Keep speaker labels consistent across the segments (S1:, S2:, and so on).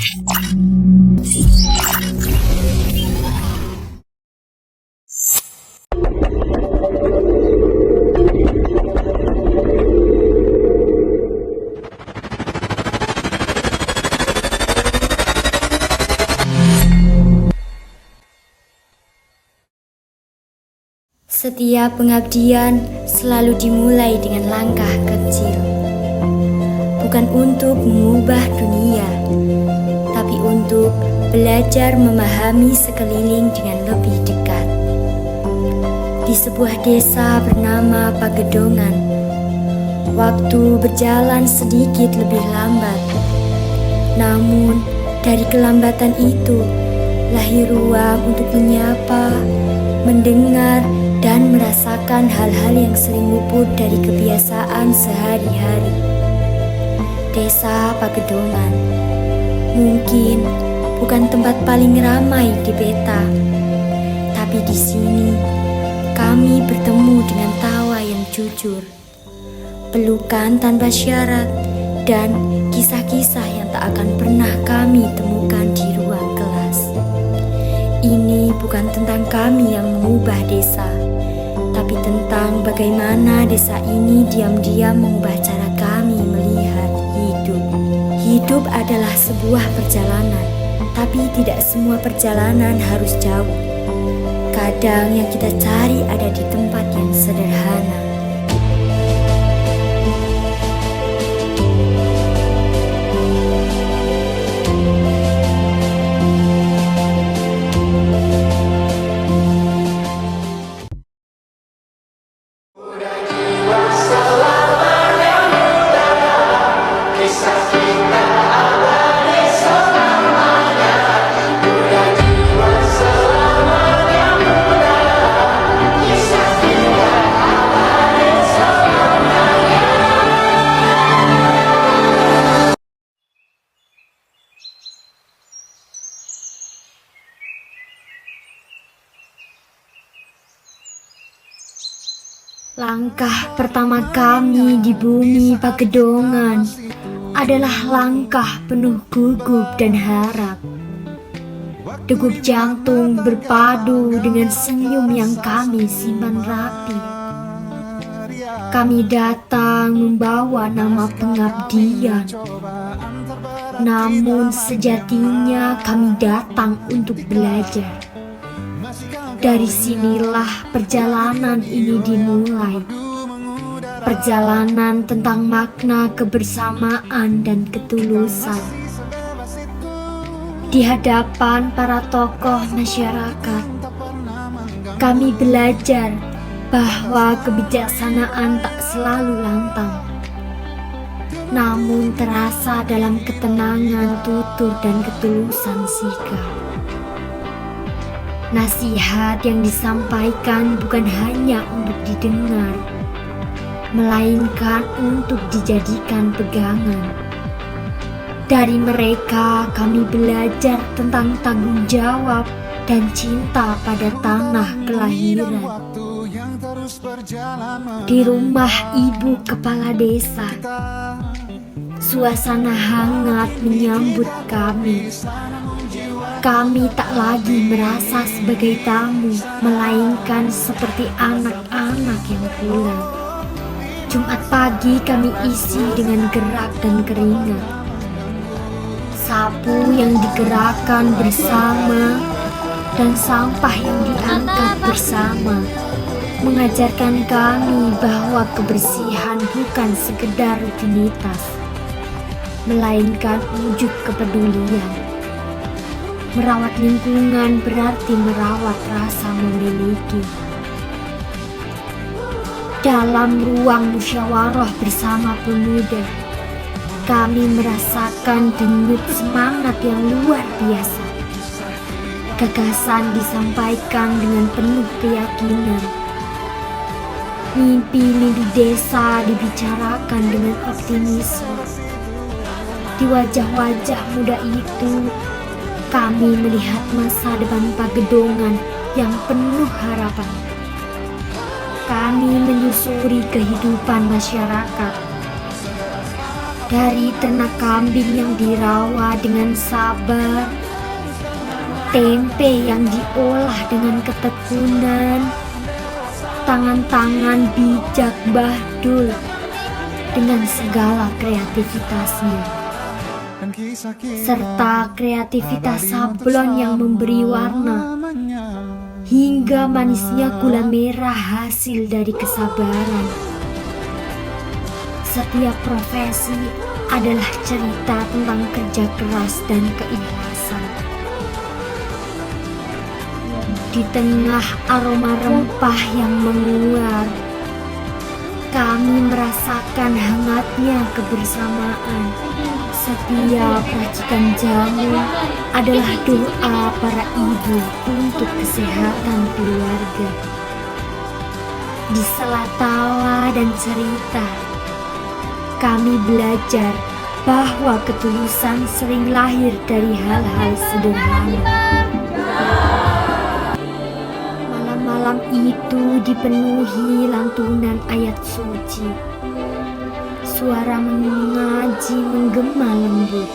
S1: Setiap pengabdian selalu dimulai dengan langkah kecil. Bukan untuk mengubah dunia, tapi untuk belajar memahami sekeliling dengan lebih dekat. Di sebuah desa bernama Pagedongan, waktu berjalan sedikit lebih lambat. Namun, dari kelambatan itu, lahir ruang untuk menyapa, mendengar, dan merasakan hal-hal yang sering luput dari kebiasaan sehari-hari. Desa Pagedongan mungkin bukan tempat paling ramai di peta, tapi di sini kami bertemu dengan tawa yang jujur, pelukan tanpa syarat, dan kisah-kisah yang tak akan pernah kami temukan di ruang kelas. Ini bukan tentang kami yang mengubah desa, tapi tentang bagaimana desa ini diam-diam mengubah cara kami melihat hidup. Hidup adalah sebuah perjalanan, tapi tidak semua perjalanan harus jauh. Kadang yang kita cari ada di tempat yang sederhana. Langkah pertama kami di bumi Pagedongan adalah langkah penuh gugup dan harap. Degup jantung berpadu dengan senyum yang kami simpan rapi. Kami datang membawa nama pengabdian, namun sejatinya kami datang untuk belajar. Dari sinilah perjalanan ini dimulai. Perjalanan tentang makna kebersamaan dan ketulusan. Di hadapan para tokoh masyarakat, kami belajar bahwa kebijaksanaan tak selalu lantang, namun terasa dalam ketenangan tutur dan ketulusan sikap. Nasihat yang disampaikan bukan hanya untuk didengar, melainkan untuk dijadikan pegangan. Dari mereka kami belajar tentang tanggung jawab dan cinta pada tanah kelahiran. Di rumah ibu kepala desa, suasana hangat menyambut kami. Kami tak lagi merasa sebagai tamu, melainkan seperti anak-anak yang pulang. Jumat pagi kami isi dengan gerak dan keringat. Sapu yang digerakkan bersama dan sampah yang diangkat bersama mengajarkan kami bahwa kebersihan bukan sekedar rutinitas, melainkan wujud kepedulian. Merawat lingkungan berarti merawat rasa memiliki. Dalam ruang musyawarah bersama pemuda, kami merasakan denyut semangat yang luar biasa. Gagasan disampaikan dengan penuh keyakinan. Mimpi-mimpi desa dibicarakan dengan optimisme. Di wajah-wajah muda itu, kami melihat masa depan Pagedongan yang penuh harapan. Kami menyusuri kehidupan masyarakat. Dari ternak kambing yang dirawa dengan sabar, tempe yang diolah dengan ketekunan, tangan-tangan bijak Mbah Dul dengan segala kreativitasnya, serta kreativitas sablon yang memberi warna, hingga manisnya gula merah hasil dari kesabaran. Setiap profesi adalah cerita tentang kerja keras dan keikhlasan. Di tengah aroma rempah yang menguar, kami merasakan hangatnya kebersamaan. Setiap racikan jamu adalah doa para ibu untuk kesehatan keluarga. Di sela tawa dan cerita, kami belajar bahwa ketulusan sering lahir dari hal-hal sederhana. Malam-malam itu dipenuhi lantunan ayat suci. Suara mengaji menggema lembut,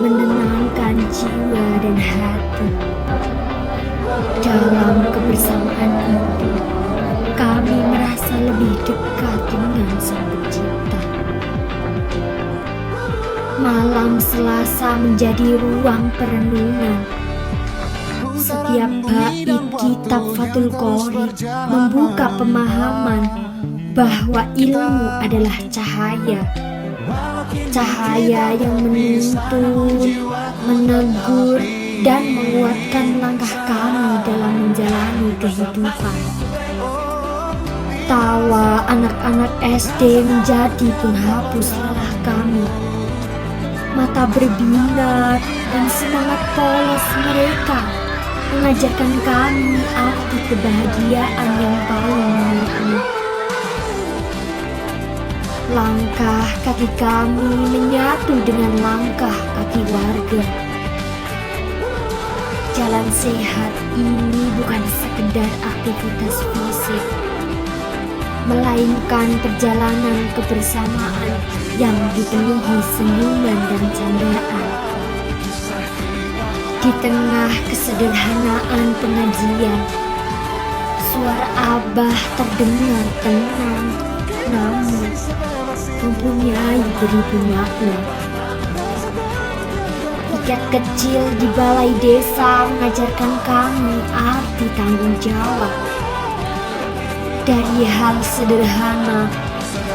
S1: menenangkan jiwa dan hati. Dalam kebersamaan itu, kami merasa lebih dekat dengan Sang Pencipta. Malam Selasa menjadi ruang perenungan. Setiap bait kitab Fathul Qorib membuka pemahaman bahwa ilmu adalah cahaya. Cahaya yang menuntun, menegur, dan menguatkan langkah kami dalam menjalani kehidupan. Tawa anak-anak SD menjadi penghapus lelah kami. Mata berbinar dan semangat polos mereka mengajarkan kami arti kebahagiaan yang paling murni. Langkah kaki kami menyatu dengan langkah kaki warga. Jalan sehat ini bukan sekedar aktivitas fisik, melainkan perjalanan kebersamaan yang dipenuhi senyuman dan candaan. Di tengah kesederhanaan pengajian, suara Abah terdengar tenang, namun mempunyai beribu makna. Ikat kecil di balai desa mengajarkan kami arti tanggung jawab. Dari hal sederhana,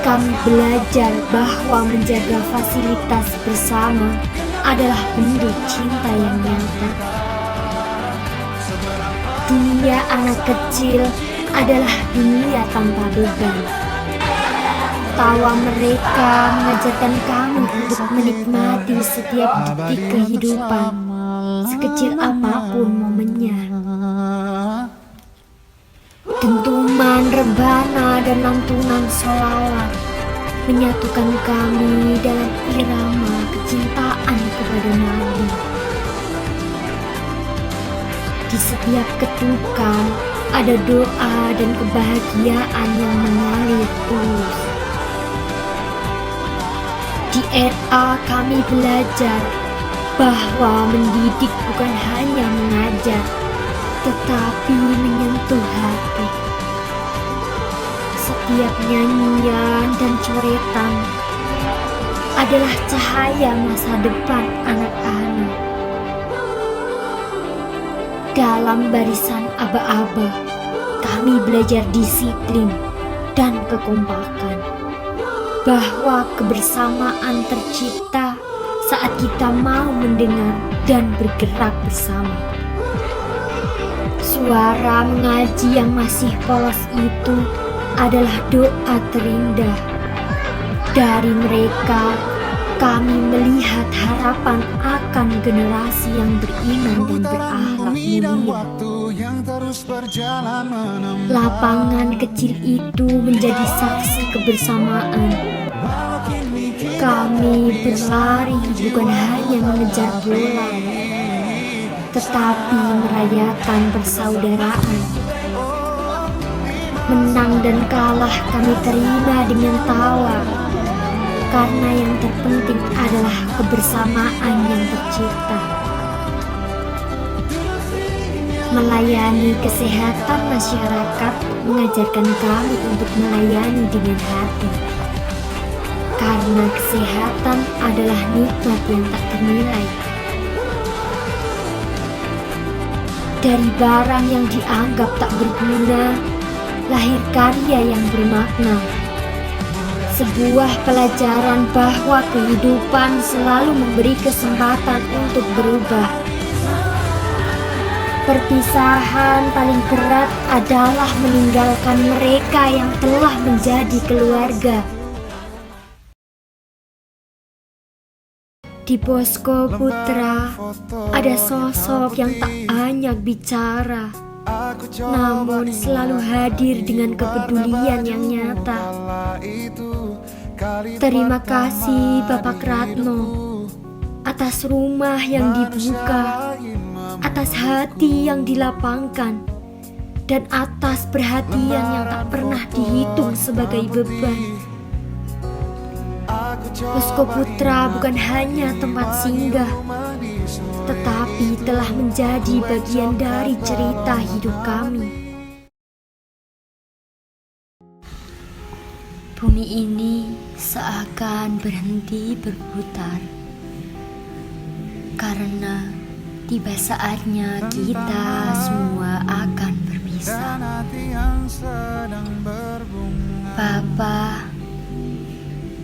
S1: kami belajar bahwa menjaga fasilitas bersama adalah bentuk cinta yang nyata. Dunia anak kecil adalah dunia tanpa beban. Tawa mereka mengajarkan kami untuk menikmati setiap detik kehidupan, sekecil apapun momennya. Dentuman rebana dan lantunan sholawat menyatukan kami dalam irama kecintaan kepada Nabi. Di setiap ketukan ada doa dan kebahagiaan yang mengalir tulus. Di RA kami belajar bahwa mendidik bukan hanya mengajar, tetapi menyentuh hati. Setiap nyanyian dan coretan adalah cahaya masa depan anak-anak. Dalam barisan aba-aba, kami belajar disiplin dan kekompakan, bahwa kebersamaan tercipta saat kita mau mendengar dan bergerak bersama. Suara mengaji yang masih polos itu adalah doa terindah. Dari mereka, kami melihat harapan akan generasi yang beriman dan berakhlak mulia. Lapangan kecil itu menjadi saksi kebersamaan. Kami berlari bukan hanya mengejar bola, tetapi merayakan persaudaraan. Menang dan kalah kami terima dengan tawa. karena yang terpenting adalah kebersamaan yang tercipta. Melayani kesehatan masyarakat mengajarkan kami untuk melayani dengan hati. Karena kesehatan adalah nikmat yang tak ternilai. Dari barang yang dianggap tak berguna, lahir karya yang bermakna. Sebuah pelajaran bahwa kehidupan selalu memberi kesempatan untuk berubah. Perpisahan paling berat adalah meninggalkan mereka yang telah menjadi keluarga. Di Posko Putra ada sosok yang tak banyak bicara, namun selalu hadir dengan kepedulian yang nyata. Terima kasih Bapak Ratno atas rumah yang dibuka, atas hati yang dilapangkan, dan atas perhatian yang tak pernah dihitung sebagai beban. Posko Putra bukan hanya tempat singgah, tetapi telah menjadi bagian dari cerita hidup kami. Bumi ini seakan berhenti berputar, karena tiba saatnya kita semua akan berpisah. Papa,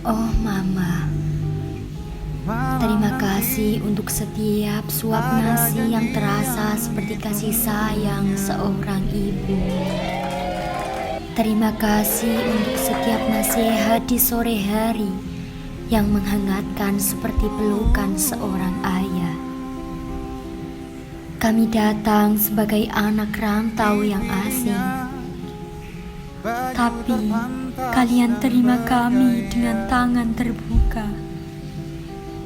S1: oh Mama, terima kasih untuk setiap suap nasi yang terasa seperti kasih sayang seorang ibu. Terima kasih untuk setiap nasihat di sore hari yang menghangatkan seperti pelukan seorang ayah. Kami datang sebagai anak rantau yang asing, tapi kalian terima kami dengan tangan terbuka,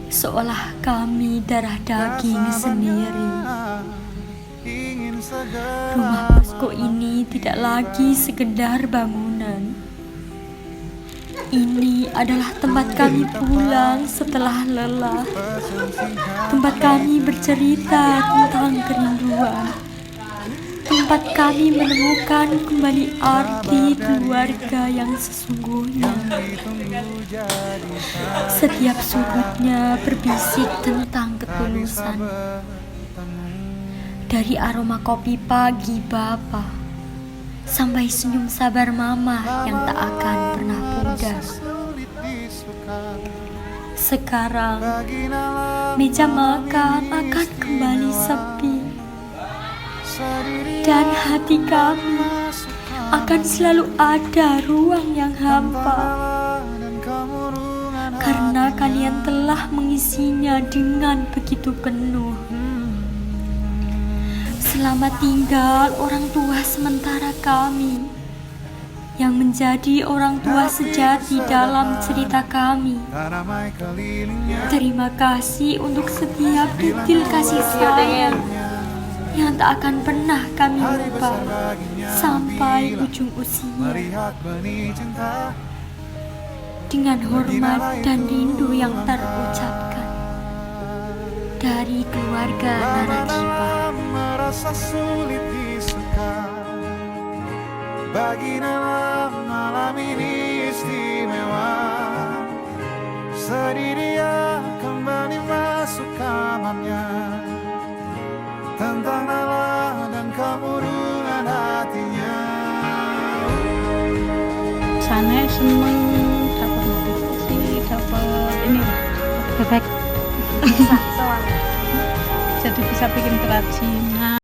S1: seolah kami darah daging sendiri. Rumah posko ini tidak lagi sekedar bangunan. Ini adalah tempat kami pulang setelah lelah, tempat kami bercerita tentang kerinduan, tempat kami menemukan kembali arti keluarga yang sesungguhnya. Setiap sudutnya berbisik tentang ketulusan. Dari aroma kopi pagi Bapa sampai senyum sabar Mama yang tak akan pernah pudar. Sekarang meja makan akan kembali sepi, dan hati kami akan selalu ada ruang yang hampa, karena kalian telah mengisinya dengan begitu penuh. Selamat tinggal orang tua sementara kami, yang menjadi orang tua sejati dalam cerita kami. Terima kasih untuk setiap detil kasih sayang yang tak akan pernah kami lupa sampai ujung usia. Dengan hormat dan rindu yang terucapkan dari keluarga Narajipa.
S2: Merasa sulit disuka, bagi malam ini istimewa. Sedih dia kembali masuk kamarnya, tentang Nala dan kemurungan hatinya.
S3: Sana seneng dapat motivasi, dapat ini bebek. Jadi bisa bikin kerajinan.